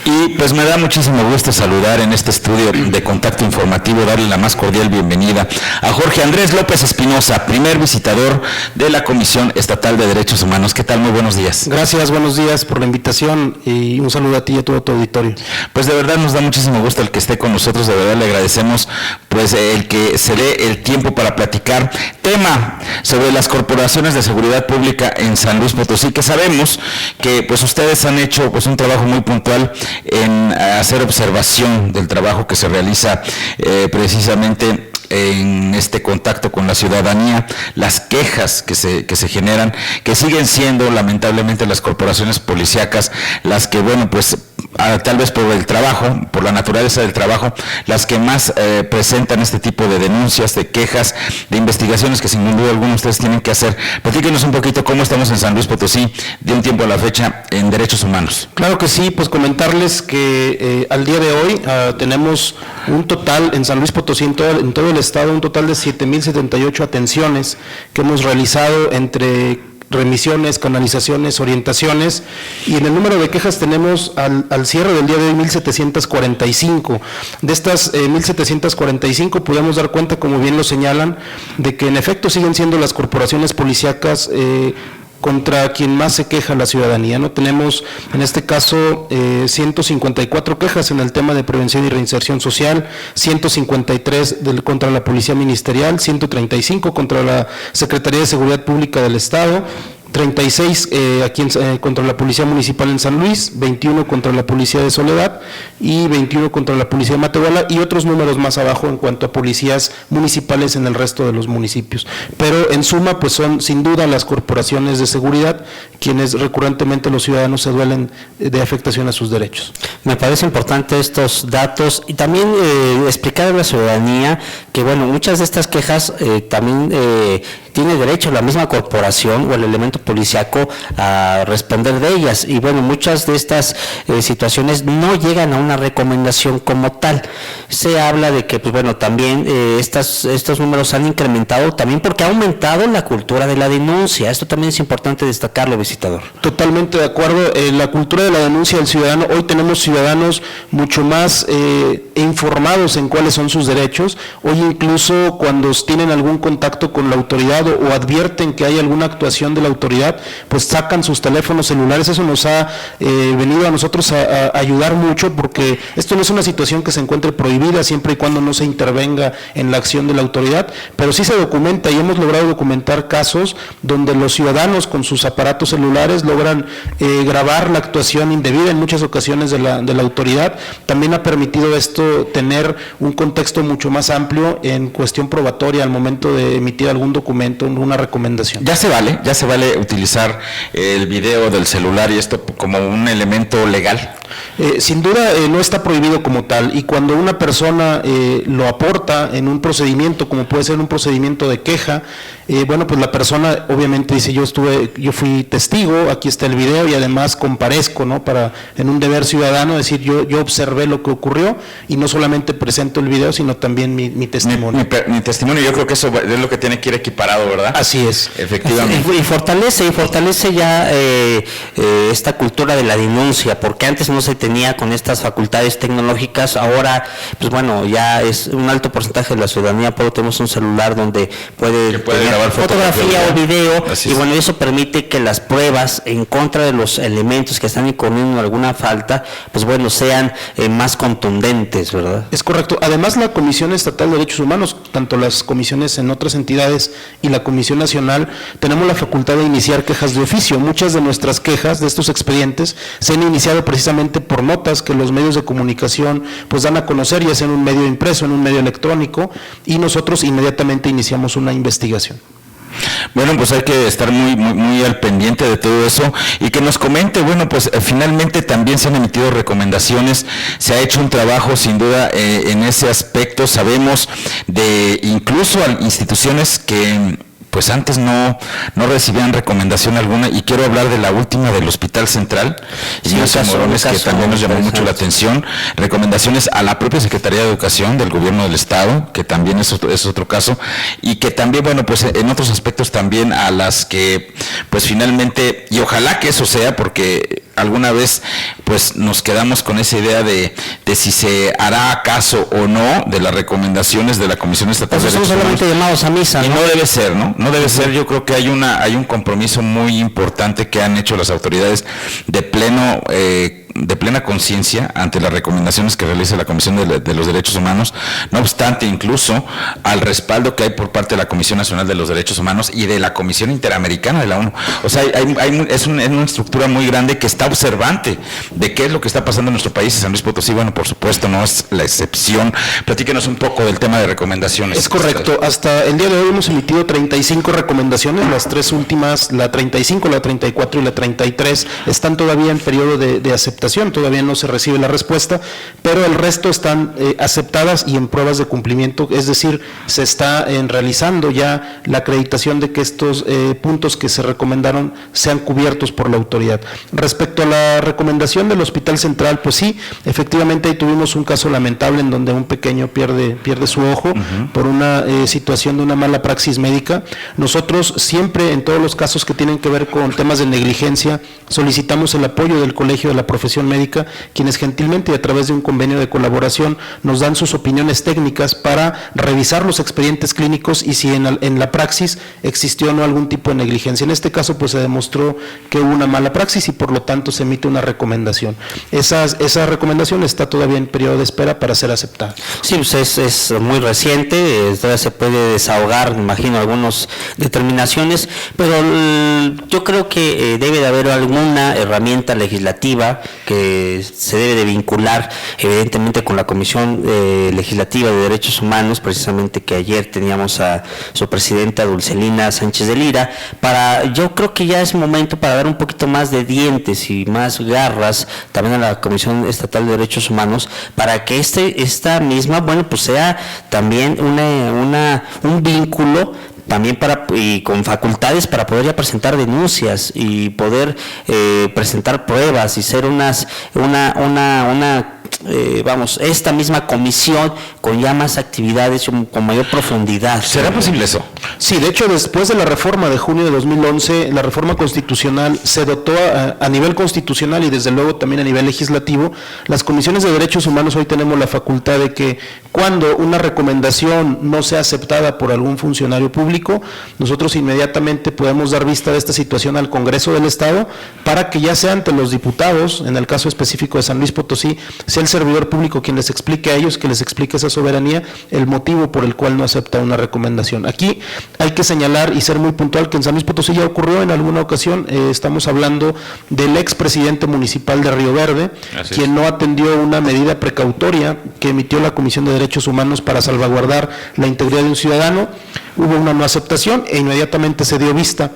Y pues me da muchísimo gusto saludar en este estudio de Contacto Informativo, darle la más cordial bienvenida a Jorge Andrés López Espinosa, primer visitador de la Comisión Estatal de Derechos Humanos. ¿Qué tal? Muy buenos días. Gracias, buenos días por la invitación y un saludo a ti y a todo tu auditorio. Pues de verdad nos da muchísimo gusto el que esté con nosotros, de verdad le agradecemos pues el que se dé el tiempo para platicar tema sobre las corporaciones de seguridad pública en San Luis Potosí, que sabemos que pues ustedes han hecho pues un trabajo muy puntual en hacer observación del trabajo que se realiza precisamente en este contacto con la ciudadanía, las quejas que se generan, que siguen siendo lamentablemente las corporaciones policíacas las que, bueno, pues tal vez por el trabajo, por la naturaleza del trabajo, las que más presentan este tipo de denuncias, de quejas, de investigaciones que sin duda alguna ustedes tienen que hacer. Platíquenos un poquito cómo estamos en San Luis Potosí de un tiempo a la fecha en derechos humanos. Claro que sí, pues comentarles que al día de hoy tenemos un total en San Luis Potosí, en todo el estado, un total de 7,078 atenciones que hemos realizado entre remisiones, canalizaciones, orientaciones, y en el número de quejas tenemos al cierre del día de hoy 1,745. De estas 1,745 podemos dar cuenta, como bien lo señalan, de que en efecto siguen siendo las corporaciones policíacas contra quien más se queja la ciudadanía, ¿no? Tenemos en este caso 154 quejas en el tema de prevención y reinserción social, 153 contra la Policía Ministerial, 135 contra la Secretaría de Seguridad Pública del Estado, 36 contra la Policía Municipal en San Luis, 21 contra la Policía de Soledad y 21 contra la Policía de Matehuala, y otros números más abajo en cuanto a policías municipales en el resto de los municipios. Pero en suma, pues son sin duda las corporaciones de seguridad quienes recurrentemente los ciudadanos se duelen de afectación a sus derechos. Me parece importante estos datos y también explicar a la ciudadanía que, bueno, muchas de estas quejas también tiene derecho la misma corporación o el elemento policíaco a responder de ellas, y bueno, muchas de estas situaciones no llegan a una recomendación como tal. Se habla de que, pues bueno, también estos números han incrementado también porque ha aumentado la cultura de la denuncia. Esto también es importante destacarlo, visitador. Totalmente de acuerdo. La cultura de la denuncia del ciudadano, hoy tenemos ciudadanos mucho más informados en cuáles son sus derechos. Hoy incluso cuando tienen algún contacto con la autoridad o advierten que hay alguna actuación de la autoridad, pues sacan sus teléfonos celulares. Eso nos ha venido a nosotros a ayudar mucho, porque esto no es una situación que se encuentre prohibida siempre y cuando no se intervenga en la acción de la autoridad, pero sí se documenta, y hemos logrado documentar casos donde los ciudadanos con sus aparatos celulares logran grabar la actuación indebida en muchas ocasiones de la autoridad. También ha permitido esto tener un contexto mucho más amplio en cuestión probatoria al momento de emitir algún documento, una recomendación. Ya se vale utilizar el video del celular y esto como un elemento legal. Sin duda no está prohibido como tal, y cuando una persona lo aporta en un procedimiento, como puede ser un procedimiento de queja, bueno, pues la persona obviamente dice: yo fui testigo, aquí está el video y además comparezco, ¿no? Para, en un deber ciudadano, decir yo observé lo que ocurrió y no solamente presento el video, sino también mi testimonio. Mi testimonio, yo creo que eso es lo que tiene que ir equiparado, ¿verdad? Así es. Efectivamente. Y fortalece ya esta cultura de la denuncia, porque antes no se tenía con estas facultades tecnológicas. Ahora, pues bueno, ya es un alto porcentaje de la ciudadanía, pero tenemos un celular donde puede grabar fotografía o video, y bueno, eso permite que las pruebas en contra de los elementos que están incurriendo en alguna falta, pues bueno, sean más contundentes, ¿verdad? Es correcto. Además, la Comisión Estatal de Derechos Humanos, tanto las comisiones en otras entidades y la Comisión Nacional, tenemos la facultad de iniciar quejas de oficio. Muchas de nuestras quejas de estos expedientes se han iniciado precisamente por notas que los medios de comunicación pues dan a conocer, ya sea en un medio impreso, en un medio electrónico, y nosotros inmediatamente iniciamos una investigación. Bueno, pues hay que estar muy al pendiente de todo eso y que nos comente. Bueno, pues finalmente también se han emitido recomendaciones, se ha hecho un trabajo sin duda en ese aspecto. Sabemos de incluso instituciones que pues antes no recibían recomendación alguna, y quiero hablar de la última del Hospital Central, Ignacio Morones, que también nos llamó mucho la atención. Recomendaciones a la propia Secretaría de Educación del Gobierno del Estado, que también es otro caso, y que también, bueno, pues en otros aspectos también a las que, pues finalmente, y ojalá que eso sea, porque alguna vez pues nos quedamos con esa idea de si se hará caso o no de las recomendaciones de la Comisión Estatal de Pues son Derechos Humanos. solamente llamados a misa, Y ¿no? no debe ser, ¿no? No debe ser. Yo creo que hay un compromiso muy importante que han hecho las autoridades de plena conciencia ante las recomendaciones que realiza la Comisión de los Derechos Humanos, no obstante incluso al respaldo que hay por parte de la Comisión Nacional de los Derechos Humanos y de la Comisión Interamericana de la ONU. O sea, es una estructura muy grande que está observante de qué es lo que está pasando en nuestro país. San Luis Potosí, bueno, por supuesto, no es la excepción. Platíquenos un poco del tema de recomendaciones. Es correcto. Hasta el día de hoy hemos emitido 35 recomendaciones, las tres últimas, la 35, la 34 y la 33, están todavía en periodo de aceptación, todavía no se recibe la respuesta, pero el resto están aceptadas y en pruebas de cumplimiento, es decir, se está realizando ya la acreditación de que estos puntos que se recomendaron sean cubiertos por la autoridad. Respecto a la recomendación del Hospital Central, pues sí, efectivamente ahí tuvimos un caso lamentable en donde un pequeño pierde su ojo por una situación de una mala praxis médica. Nosotros siempre en todos los casos que tienen que ver con temas de negligencia solicitamos el apoyo del Colegio de la Profesión Médica, quienes gentilmente y a través de un convenio de colaboración nos dan sus opiniones técnicas para revisar los expedientes clínicos y si en la praxis existió o no algún tipo de negligencia. En este caso pues se demostró que hubo una mala praxis y por lo tanto se emite una recomendación. Esa recomendación está todavía en periodo de espera para ser aceptada. Sí, pues es muy reciente, todavía se puede desahogar, me imagino, algunas determinaciones, pero yo creo que debe de haber alguna herramienta legislativa que se debe de vincular evidentemente con la Comisión Legislativa de Derechos Humanos, precisamente que ayer teníamos a su presidenta Dulcelina Sánchez de Lira, yo creo que ya es momento para dar un poquito más de dientes y más garras también a la Comisión Estatal de Derechos Humanos, para que esta misma, bueno, pues sea también un vínculo también y con facultades para poder ya presentar denuncias y poder presentar pruebas y ser esta misma comisión con ya más actividades, con mayor profundidad. ¿Será posible eso? Sí, de hecho, después de la reforma de junio de 2011, la reforma constitucional se dotó a nivel constitucional y desde luego también a nivel legislativo. Las comisiones de derechos humanos hoy tenemos la facultad de que cuando una recomendación no sea aceptada por algún funcionario público, nosotros inmediatamente podemos dar vista de esta situación al Congreso del Estado para que ya sea ante los diputados, en el caso específico de San Luis Potosí, sea el servidor público quien les explique a ellos, que les explique esa soberanía, el motivo por el cual no acepta una recomendación. Aquí hay que señalar y ser muy puntual que en San Luis Potosí ya ocurrió en alguna ocasión, estamos hablando del expresidente municipal de Río Verde, quien no atendió una medida precautoria que emitió la Comisión de Derechos Humanos para salvaguardar la integridad de un ciudadano. Hubo una no aceptación e inmediatamente se dio vista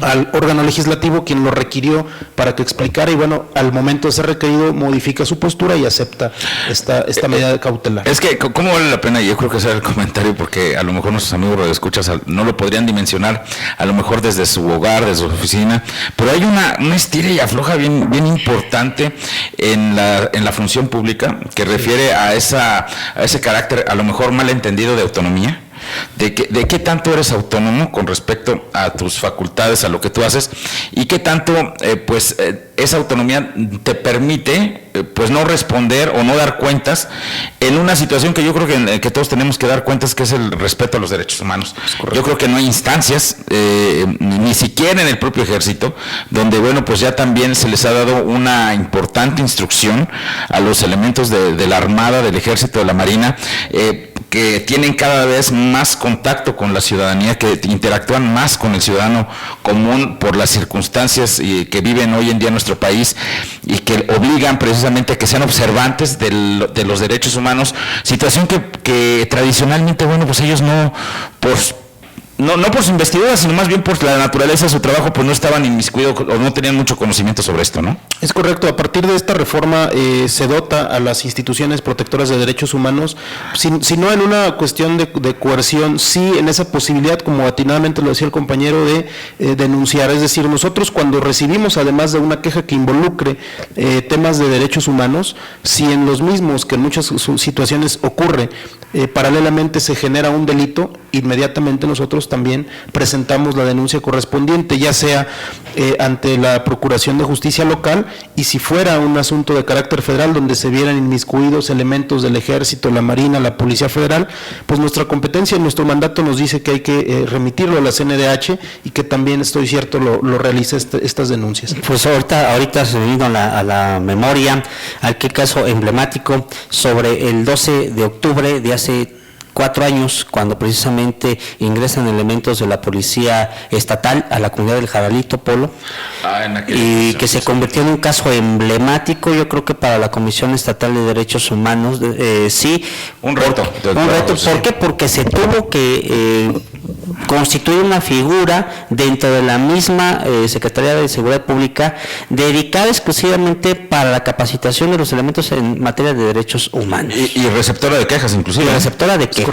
al órgano legislativo, quien lo requirió para que explicara y bueno, al momento de ser requerido modifica su postura y acepta esta medida cautelar. Es que, ¿cómo vale la pena? Yo creo que ese era el comentario, porque a lo mejor nuestros amigos radioescuchas no lo podrían dimensionar, a lo mejor desde su hogar, desde su oficina, pero hay una estira y afloja bien importante en la función pública que refiere a ese carácter a lo mejor mal entendido de autonomía. De qué tanto eres autónomo con respecto a tus facultades, a lo que tú haces, y qué tanto esa autonomía te permite pues no responder o no dar cuentas en una situación que yo creo que todos tenemos que dar cuentas, que es el respeto a los derechos humanos. Yo creo que no hay instancias, ni siquiera en el propio ejército, donde bueno, pues ya también se les ha dado una importante instrucción a los elementos de la Armada, del Ejército, de la Marina, que tienen cada vez más contacto con la ciudadanía, que interactúan más con el ciudadano común por las circunstancias que viven hoy en día en nuestro país y que obligan precisamente a que sean observantes de los derechos humanos, situación que tradicionalmente, bueno, pues ellos no por su investidura, sino más bien por la naturaleza de su trabajo, pues no estaban inmiscuidos o no tenían mucho conocimiento sobre esto, ¿no? Es correcto. A partir de esta reforma se dota a las instituciones protectoras de derechos humanos, si no en una cuestión de coerción, sí en esa posibilidad, como atinadamente lo decía el compañero, de denunciar. Es decir, nosotros cuando recibimos, además de una queja que involucre temas de derechos humanos, si en los mismos, que en muchas situaciones ocurre, paralelamente se genera un delito, inmediatamente nosotros también presentamos la denuncia correspondiente, ya sea ante la Procuración de Justicia local, y si fuera un asunto de carácter federal donde se vieran inmiscuidos elementos del Ejército, la Marina, la Policía Federal, pues nuestra competencia y nuestro mandato nos dice que hay que remitirlo a la CNDH y que también, estoy cierto, lo realiza estas denuncias. Pues ahorita se me vino a la memoria aquel caso emblemático sobre el 12 de octubre de hace 4 años, cuando precisamente ingresan elementos de la Policía Estatal a la comunidad del Jaralito, Polo, y que se convirtió en un caso emblemático, yo creo que para la Comisión Estatal de Derechos Humanos, sí. Un reto. ¿Por qué? Porque se tuvo que constituir una figura dentro de la misma Secretaría de Seguridad Pública dedicada exclusivamente para la capacitación de los elementos en materia de derechos humanos. Y receptora de quejas, inclusive. Y receptora de quejas.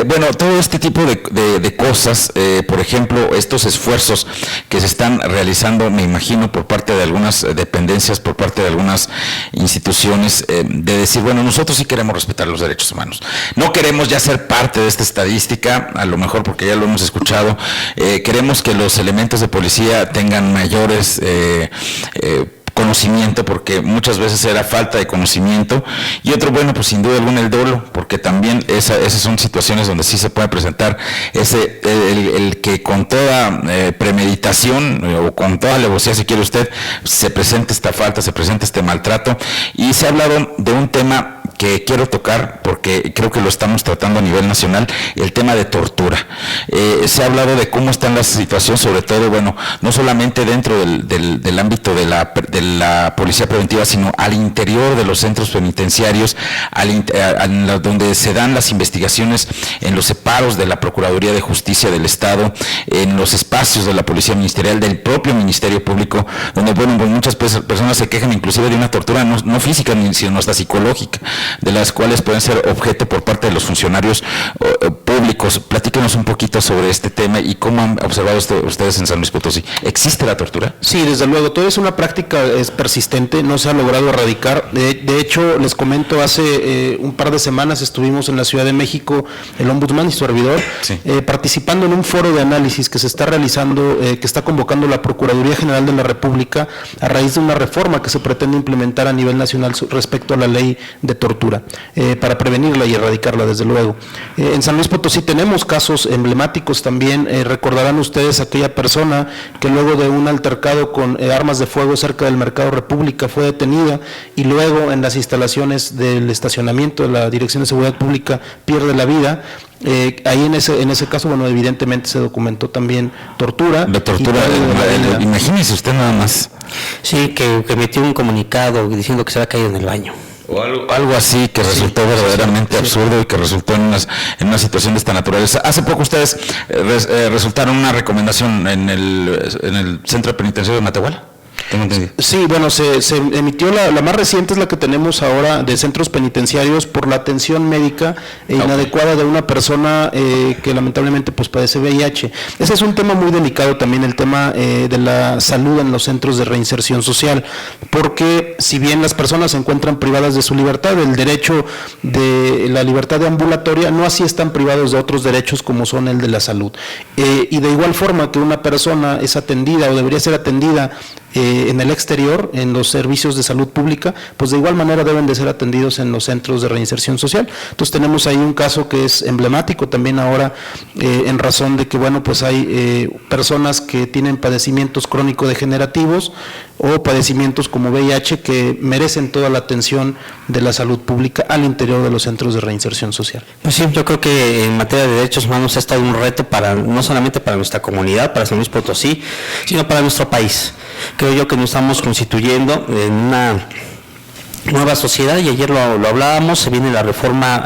Bueno, todo este tipo de cosas, por ejemplo, estos esfuerzos que se están realizando, me imagino, por parte de algunas dependencias, por parte de algunas instituciones, de decir, bueno, nosotros sí queremos respetar los derechos humanos. No queremos ya ser parte de esta estadística, a lo mejor porque ya lo hemos escuchado, queremos que los elementos de policía tengan mayores conocimiento, porque muchas veces era falta de conocimiento, y otro, bueno, pues sin duda alguna el dolo, porque también esas son situaciones donde sí se puede presentar el que con toda premeditación o con toda alevosía, si quiere usted, se presente esta falta, se presente este maltrato. Y se ha hablado de un tema que quiero tocar porque creo que lo estamos tratando a nivel nacional, el tema de tortura. Se ha hablado de cómo está la situación, sobre todo, bueno, no solamente dentro del ámbito de la policía preventiva, sino al interior de los centros penitenciarios, donde se dan las investigaciones en los separos de la Procuraduría de Justicia del Estado, en los espacios de la Policía Ministerial, del propio Ministerio Público, donde, bueno, pues muchas personas se quejan inclusive de una tortura no física, sino hasta psicológica, de las cuales pueden ser objeto por parte de los funcionarios públicos. Platíquenos un poquito sobre este tema y cómo han observado ustedes en San Luis Potosí. ¿Existe la tortura? Sí, desde luego, todo es una práctica persistente, no se ha logrado erradicar. De hecho, les comento, hace un par de semanas estuvimos en la Ciudad de México, el ombudsman y su servidor, sí, participando en un foro de análisis que se está realizando, que está convocando la Procuraduría General de la República a raíz de una reforma que se pretende implementar a nivel nacional respecto a la ley de tortura, para prevenirla y erradicarla, desde luego. En San Luis Potosí tenemos casos emblemáticos también. Recordarán ustedes aquella persona que luego de un altercado con armas de fuego cerca del Mercado República fue detenida y luego en las instalaciones del estacionamiento de la Dirección de Seguridad Pública pierde la vida. Ahí en ese caso, bueno, evidentemente se documentó también tortura. De tortura, imagínese usted nada más. Sí, que emitió un comunicado diciendo que se había caído en el baño. O algo así que resultó verdaderamente absurdo y que resultó en una situación de esta naturaleza. Hace poco ustedes resultaron una recomendación en el Centro Penitenciario de Matehuala. Tengo entendido. Sí, bueno, se emitió la más reciente, es la que tenemos ahora de centros penitenciarios por la atención médica inadecuada de una persona que lamentablemente pues padece VIH. Ese es un tema muy delicado también, el tema de la salud en los centros de reinserción social, porque si bien las personas se encuentran privadas de su libertad, del derecho de la libertad de ambulatoria, no así están privados de otros derechos como son el de la salud. Y de igual forma que una persona es atendida o debería ser atendida en el exterior, en los servicios de salud pública, pues de igual manera deben de ser atendidos en los centros de reinserción social. Entonces tenemos ahí un caso que es emblemático también ahora, en razón de que, bueno, pues hay personas que tienen padecimientos crónico-degenerativos o padecimientos como VIH que merecen toda la atención de la salud pública al interior de los centros de reinserción social. Pues sí, yo creo que en materia de derechos humanos ha estado un reto no solamente para nuestra comunidad, para San Luis Potosí, sino para nuestro país. Creo yo que nos estamos constituyendo en una nueva sociedad, y ayer lo hablábamos, se viene la reforma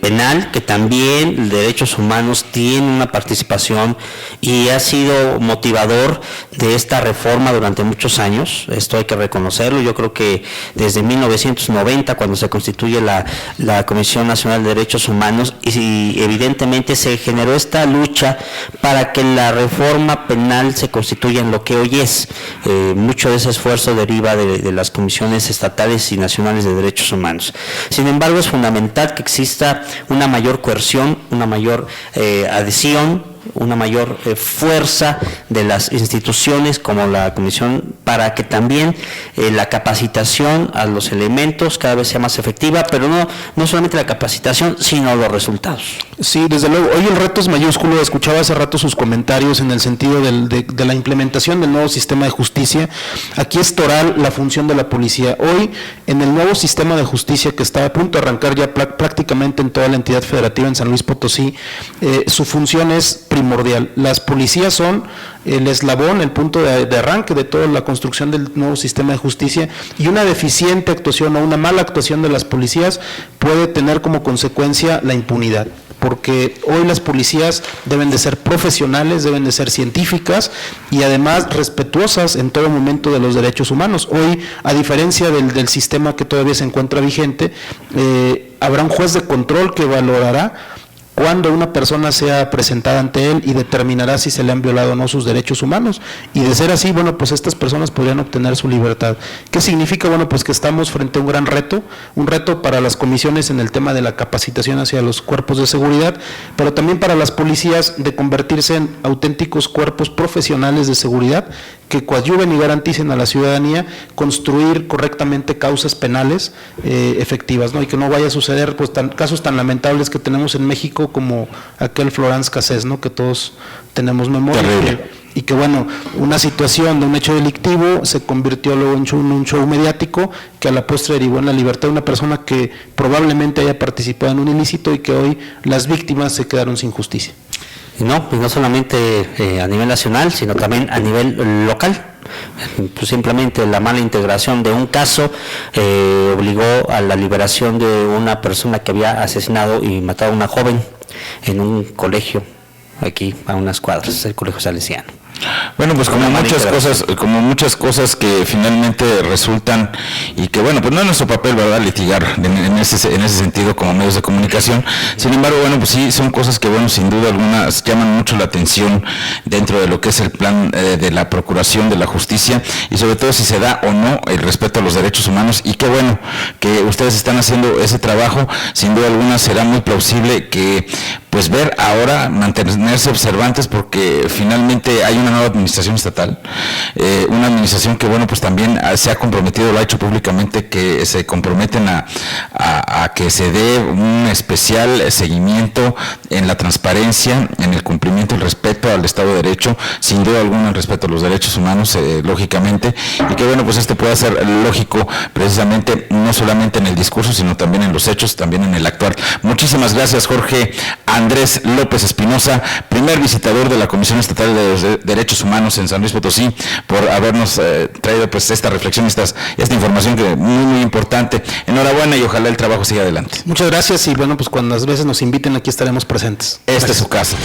penal, que también derechos humanos tiene una participación y ha sido motivador de esta reforma durante muchos años, esto hay que reconocerlo. Yo creo que desde 1990, cuando se constituye la Comisión Nacional de Derechos Humanos, y evidentemente se generó esta lucha para que la reforma penal se constituya en lo que hoy es. Mucho de ese esfuerzo deriva de las comisiones estatales y nacionales de derechos humanos. Sin embargo, es fundamental que exista una mayor coerción, una mayor adhesión, una mayor fuerza de las instituciones como la Comisión, para que también la capacitación a los elementos cada vez sea más efectiva, pero no solamente la capacitación, sino los resultados. Sí, desde luego. Hoy el reto es mayúsculo. Escuchaba hace rato sus comentarios en el sentido de la implementación del nuevo sistema de justicia. Aquí es toral la función de la policía. Hoy, en el nuevo sistema de justicia que está a punto de arrancar ya prácticamente en toda la entidad federativa en San Luis Potosí, su función es primordial. Las policías son el eslabón, el punto de arranque de toda la construcción del nuevo sistema de justicia, y una deficiente actuación o una mala actuación de las policías puede tener como consecuencia la impunidad, porque hoy las policías deben de ser profesionales, deben de ser científicas y además respetuosas en todo momento de los derechos humanos. Hoy, a diferencia del sistema que todavía se encuentra vigente, habrá un juez de control que valorará cuando una persona sea presentada ante él y determinará si se le han violado o no sus derechos humanos, y de ser así, bueno, pues estas personas podrían obtener su libertad. ¿Qué significa? Bueno, pues que estamos frente a un gran reto, un reto para las comisiones en el tema de la capacitación hacia los cuerpos de seguridad, pero también para las policías de convertirse en auténticos cuerpos profesionales de seguridad que coadyuven y garanticen a la ciudadanía construir correctamente causas penales efectivas, ¿no? Y que no vaya a suceder pues casos tan lamentables que tenemos en México como aquel Florence Cassés, ¿no? Que todos tenemos memoria. Y que bueno, una situación de un hecho delictivo se convirtió luego en un show mediático que a la postre derivó en la libertad de una persona que probablemente haya participado en un ilícito y que hoy las víctimas se quedaron sin justicia. Y no solamente a nivel nacional, sino también a nivel local. Pues simplemente la mala integración de un caso obligó a la liberación de una persona que había asesinado y matado a una joven en un colegio aquí a unas cuadras, el Colegio Salesiano. Bueno, pues como muchas cosas que finalmente resultan, y que bueno, pues no es nuestro papel, ¿verdad?, litigar en ese sentido como medios de comunicación. Sin embargo, bueno, pues sí, son cosas que, bueno, sin duda alguna llaman mucho la atención dentro de lo que es el plan de la Procuración de la Justicia, y sobre todo si se da o no el respeto a los derechos humanos. Y qué bueno que ustedes están haciendo ese trabajo. Sin duda alguna será muy plausible que pues ver ahora, mantenerse observantes, porque finalmente hay una nueva administración estatal, una administración que, bueno, pues también se ha comprometido, lo ha hecho públicamente, que se comprometen a que se dé un especial seguimiento en la transparencia, en el cumplimiento, el respeto al Estado de Derecho, sin duda alguna el respeto a los derechos humanos, lógicamente, y que, bueno, pues esto pueda ser lógico precisamente no solamente en el discurso, sino también en los hechos, también en el actuar. Muchísimas gracias, Jorge Andrés López Espinosa, primer visitador de la Comisión Estatal de los Derechos Humanos en San Luis Potosí, por habernos traído pues esta reflexión, esta información que muy, muy importante. Enhorabuena y ojalá el trabajo siga adelante. Muchas gracias, y bueno, pues cuando las veces nos inviten aquí estaremos presentes. Esta es su casa.